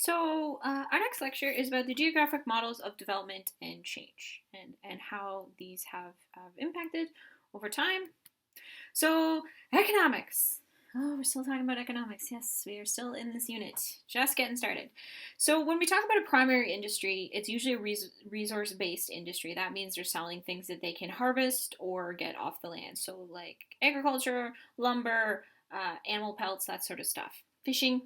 Our next lecture is about the geographic models of development and change, and how these have impacted over time. So, economics. Oh, we're still talking about economics. Yes, we are still in this unit, just getting started. So, when we talk about a primary industry, it's usually a resource based industry. That means they're selling things that they can harvest or get off the land. So, like agriculture, lumber, animal pelts, that sort of stuff. Fishing,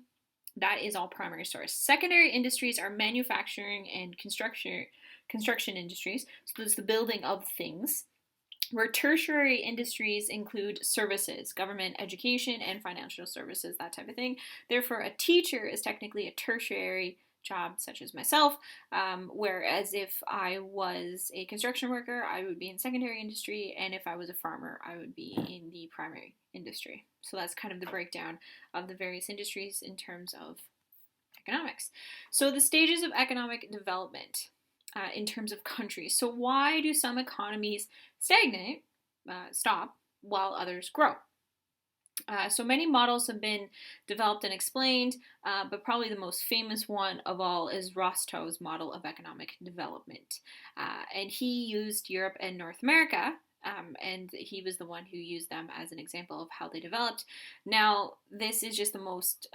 that is all primary source. Secondary industries are manufacturing and construction industries. So that's the building of things. Where tertiary industries include services, government, education, and financial services, that type of thing. Therefore, a teacher is technically a tertiary job, such as myself, whereas if I was a construction worker, I would be in secondary industry, and if I was a farmer, I would be in the primary industry. So that's kind of the breakdown of the various industries in terms of economics. So the stages of economic development in terms of countries. So why do some economies stagnate, stop, while others grow? So many models have been developed and explained, but probably the most famous one of all is Rostow's model of economic development. And he used Europe and North America, and he was the one who used them as an example of how they developed. Now, this is just the most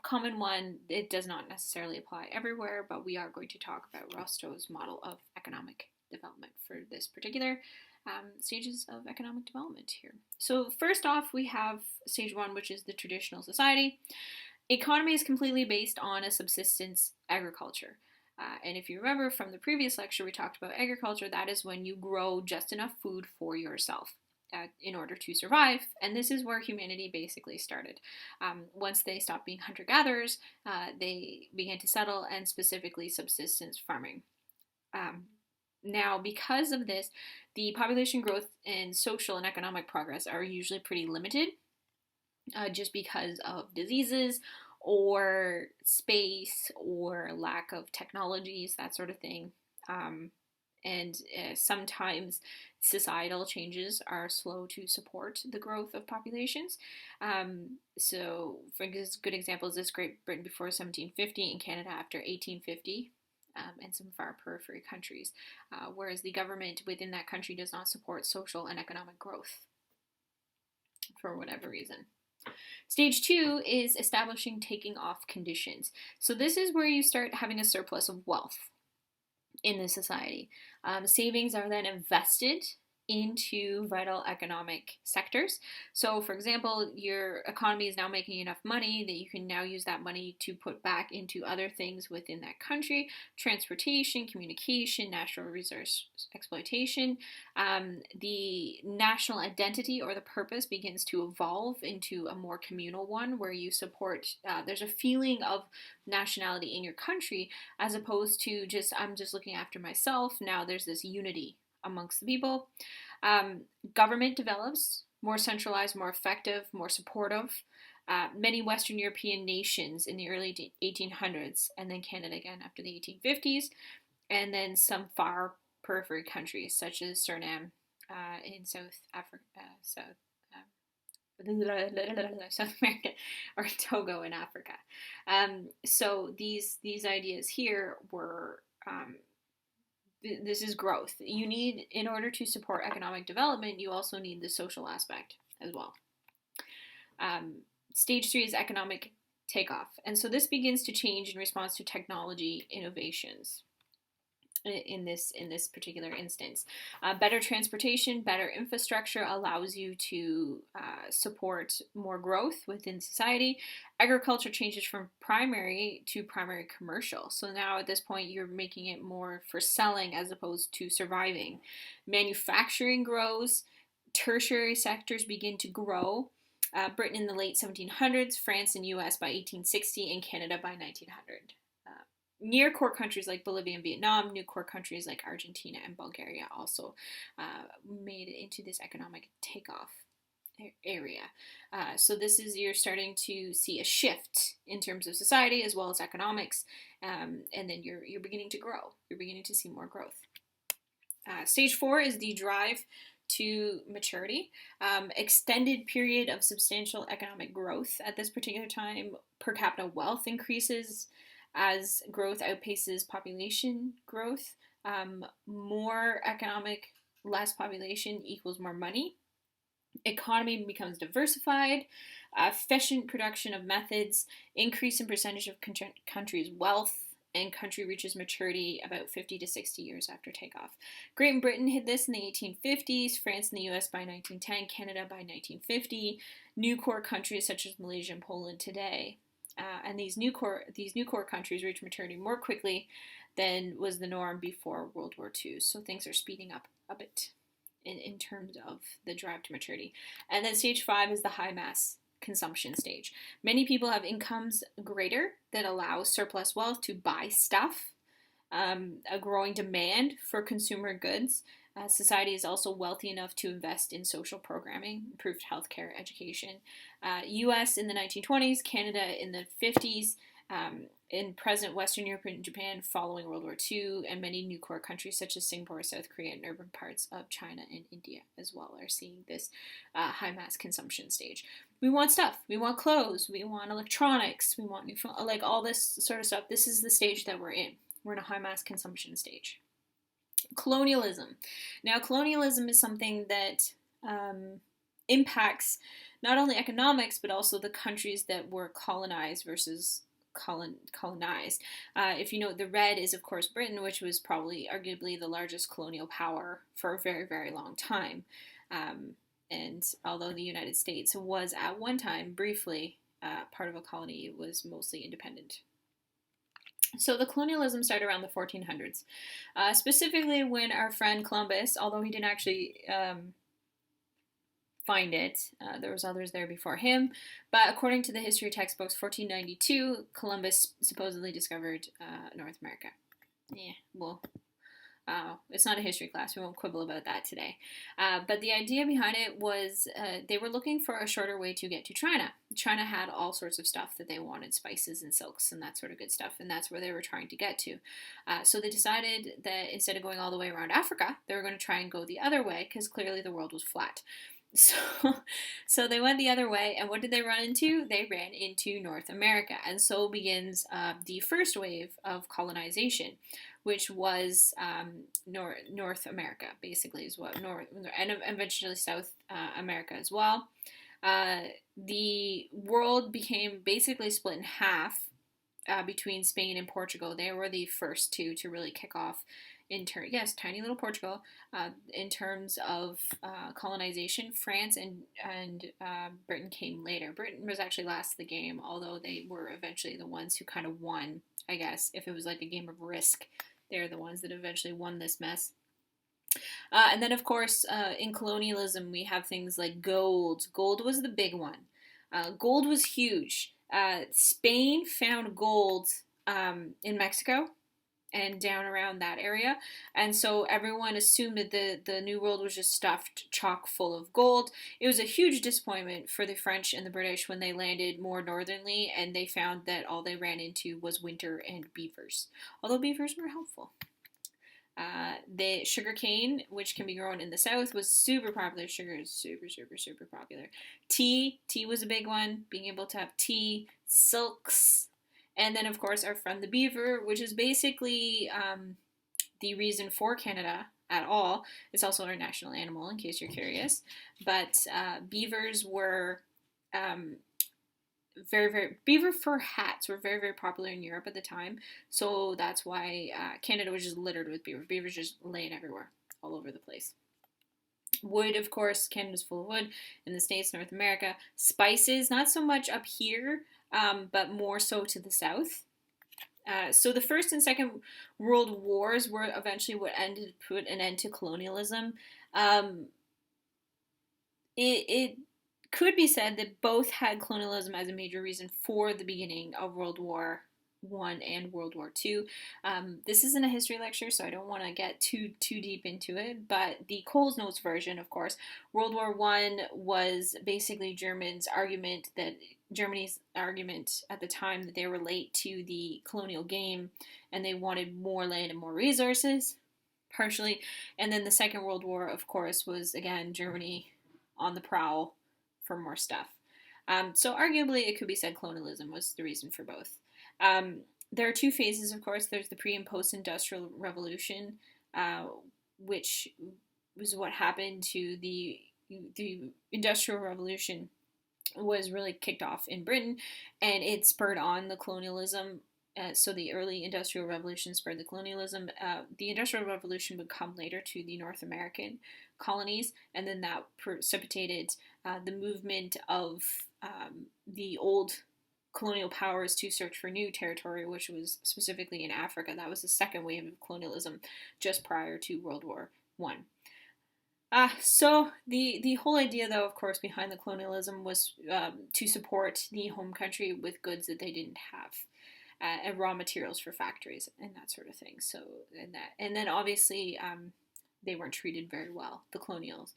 common one. It does not necessarily apply everywhere, but we are going to talk about Rostow's model of economic development for this particular stages of economic development here. So first off, we have stage one, which is the traditional society. Economy is completely based on a subsistence agriculture. And if you remember from the previous lecture, we talked about agriculture. That is when you grow just enough food for yourself in order to survive. And this is where humanity basically started. Once they stopped being hunter-gatherers, they began to settle, and specifically subsistence farming. Now, because of this, the population growth and social and economic progress are usually pretty limited, just because of diseases or space or lack of technologies, that sort of thing. And sometimes societal changes are slow to support the growth of populations. So, for a good example is Great Britain before 1750 and Canada after 1850. And some far periphery countries, whereas the government within that country does not support social and economic growth for whatever reason. Stage two is establishing taking off conditions. So this is where you start having a surplus of wealth in the society. Savings are then invested into vital economic sectors. So, for example, your economy is now making enough money that you can now use that money to put back into other things within that country: transportation, communication, natural resource exploitation. The national identity or the purpose begins to evolve into a more communal one where you support, there's a feeling of nationality in your country as opposed to just, I'm just looking after myself. Now there's this unity amongst the people. Government develops more centralized, more effective, more supportive. Many Western European nations in the early 1800s, and then Canada again after the 1850s, and then some far periphery countries such as Suriname in South Africa, South America, or Togo in Africa. So these ideas here were. This is growth. You need, in order to support economic development, you also need the social aspect as well. Stage three is economic takeoff. And so this begins to change in response to technology innovations in this particular instance. Better transportation, better infrastructure allows you to support more growth within society. Agriculture changes from primary to primary commercial. So now at this point you're making it more for selling as opposed to surviving. Manufacturing grows. Tertiary sectors begin to grow. Britain in the late 1700s, France and US by 1860, and Canada by 1900. Near core countries like Bolivia and Vietnam, new core countries like Argentina and Bulgaria also made it into this economic takeoff area. So this is, you're starting to see a shift in terms of society as well as economics, and then you're beginning to grow. You're beginning to see more growth. Stage four is the drive to maturity. Extended period of substantial economic growth. At this particular time, per capita wealth increases. as growth outpaces population growth. More economic, less population equals more money. Economy becomes diversified, efficient production of methods, increase in percentage of country's wealth, and country reaches maturity about 50 to 60 years after takeoff. Great Britain hit this in the 1850s, France and the US by 1910, Canada by 1950, new core countries such as Malaysia and Poland today. And these new core countries reach maturity more quickly than was the norm before World War II. So things are speeding up a bit in terms of the drive to maturity. And then stage 5 is the high mass consumption stage. Many people have incomes greater that allow surplus wealth to buy stuff, a growing demand for consumer goods. Society is also wealthy enough to invest in social programming, improved healthcare, education. US in the 1920s, Canada in the 50s, in present Western Europe and Japan following World War II, and many new core countries such as Singapore, South Korea, and urban parts of China and India as well are seeing this high mass consumption stage. We want stuff. We want clothes. We want electronics. We want new phone, like all this sort of stuff. This is the stage that we're in. We're in a high mass consumption stage. Colonialism. Now, colonialism is something that impacts not only economics, but also the countries that were colonized versus colonized. If you know, the red is, of course, Britain, which was probably arguably the largest colonial power for a very, very long time. And although the United States was at one time, briefly, part of a colony, it was mostly independent. So the colonialism started around the 1400s, specifically when our friend Columbus, although he didn't actually find it, there was others there before him, but according to the history textbooks, 1492, Columbus supposedly discovered North America. Yeah, well, it's not a history class. We won't quibble about that today. But the idea behind it was they were looking for a shorter way to get to China. China had all sorts of stuff that they wanted, spices and silks and that sort of good stuff, and that's where they were trying to get to. So they decided that instead of going all the way around Africa, they were going to try and go the other way because clearly the world was flat. So they went the other way, and what did they run into? They ran into North America, and so begins the first wave of colonization, which was North America, basically, is what and eventually South America as well. The world became basically split in half between Spain and Portugal. They were the first two to really kick off. Tiny little Portugal, in terms of colonization. France and Britain came later. Britain was actually last of the game, although they were eventually the ones who kind of won, I guess. If it was like a game of Risk, they're the ones that eventually won this mess. And then, of course, in colonialism, we have things like gold. Gold was the big one. Gold was huge. Spain found gold in Mexico and down around that area, and so everyone assumed that the New World was just stuffed chock full of gold. It was a huge disappointment for the French and the British when they landed more northernly, and they found that all they ran into was winter and beavers, although beavers were helpful. The sugar cane, which can be grown in the south, was super popular. Sugar is super, super, super popular. Tea was a big one, being able to have tea, silks. And then, of course, our friend the beaver, which is basically the reason for Canada at all. It's also our national animal, in case you're curious. But beavers were beaver fur hats were very, very popular in Europe at the time. So that's why Canada was just littered with beavers. Beavers just laying everywhere, all over the place. Wood, of course, Canada's full of wood. In the States, North America. Spices, not so much up here, but more so to the south. So the First and Second World Wars were eventually what put an end to colonialism. It could be said that both had colonialism as a major reason for the beginning of World War I and World War II. This isn't a history lecture, so I don't want to get too deep into it, but the Coles Notes version, of course, World War I was basically Germany's argument at the time that they were late to the colonial game and they wanted more land and more resources, partially. And then the Second World War, of course, was, again, Germany on the prowl for more stuff. So arguably it could be said colonialism was the reason for both. there are two phases, of course. There's the pre and post-industrial revolution, which was what happened to the industrial revolution was really kicked off in Britain, and it spurred on the colonialism. So the early industrial revolution spurred the colonialism. The industrial revolution would come later to the North American colonies, and then that precipitated the movement of the old colonial powers to search for new territory, which was specifically in Africa. That was the second wave of colonialism just prior to World War One. So the whole idea, though, of course, behind the colonialism was to support the home country with goods that they didn't have, and raw materials for factories and that sort of thing. So and then obviously they weren't treated very well. The colonials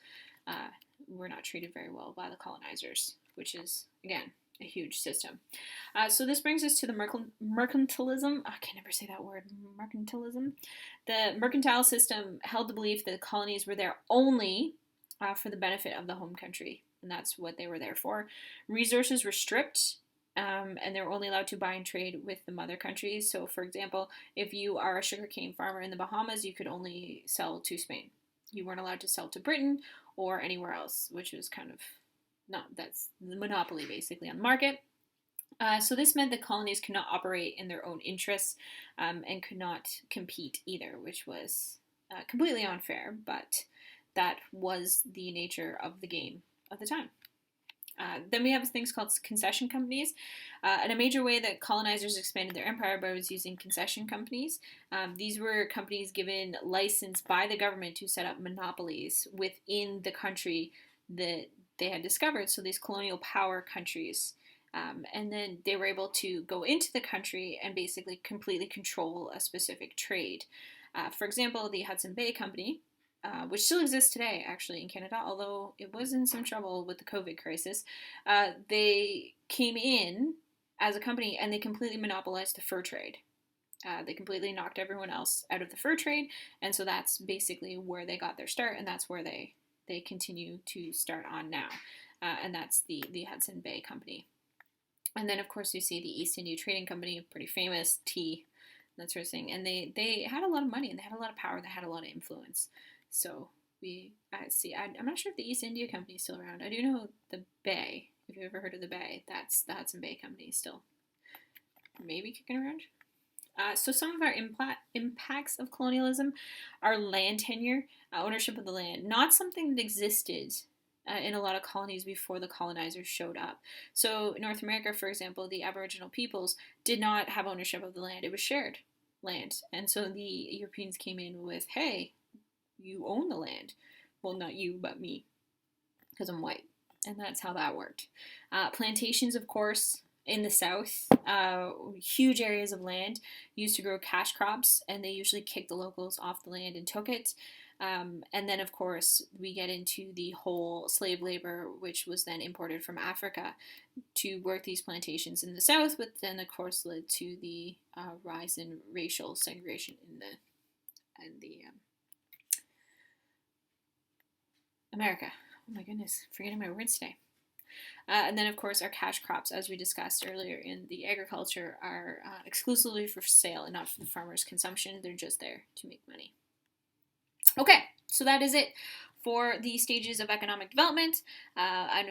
were not treated very well by the colonizers, which is again a huge system. So this brings us to the mercantilism. I can never say that word. Mercantilism. The mercantile system held the belief that the colonies were there only for the benefit of the home country, and that's what they were there for. Resources were stripped, and they were only allowed to buy and trade with the mother countries. So, for example, if you are a sugarcane farmer in the Bahamas, you could only sell to Spain. You weren't allowed to sell to Britain or anywhere else, which was kind of that's the monopoly basically on the market. So this meant that colonies could not operate in their own interests and could not compete either, which was completely unfair, but that was the nature of the game of the time. Then we have things called concession companies. And a major way that colonizers expanded their empire was using concession companies. These were companies given license by the government to set up monopolies within the country that they had discovered, so these colonial power countries. And then they were able to go into the country and basically completely control a specific trade. For example, the Hudson Bay Company, which still exists today actually in Canada, although it was in some trouble with the COVID crisis, they came in as a company and they completely monopolized the fur trade. They completely knocked everyone else out of the fur trade, and so that's basically where they got their start, and that's where they continue to start on now, and that's the Hudson Bay Company. And then, of course, you see the East India Trading Company, pretty famous, tea, that sort of thing. And they had a lot of money, and they had a lot of power, they had a lot of influence. So I'm not sure if the East India Company is still around. I do know the Bay, if you've ever heard of the Bay, that's the Hudson Bay Company still maybe kicking around. So some of our impacts of colonialism are land tenure, ownership of the land, not something that existed in a lot of colonies before the colonizers showed up. So in North America, for example, the Aboriginal peoples did not have ownership of the land. It was shared land. And so the Europeans came in with, hey, you own the land. Well, not you, but me, because I'm white. And that's how that worked. Plantations, of course, in the South, huge areas of land used to grow cash crops, and they usually kicked the locals off the land and took it. And then, of course, we get into the whole slave labor, which was then imported from Africa to work these plantations in the South, which then, of course, led to the rise in racial segregation in the America. Oh my goodness, forgetting my words today. And then, of course, our cash crops, as we discussed earlier in the agriculture, are exclusively for sale and not for the farmer's consumption. They're just there to make money. Okay, so that is it for the stages of economic development. I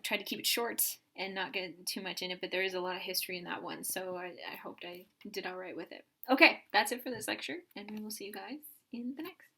tried to keep it short and not get too much in it, but there is a lot of history in that one, so I hoped I did all right with it. Okay, that's it for this lecture, and we will see you guys in the next.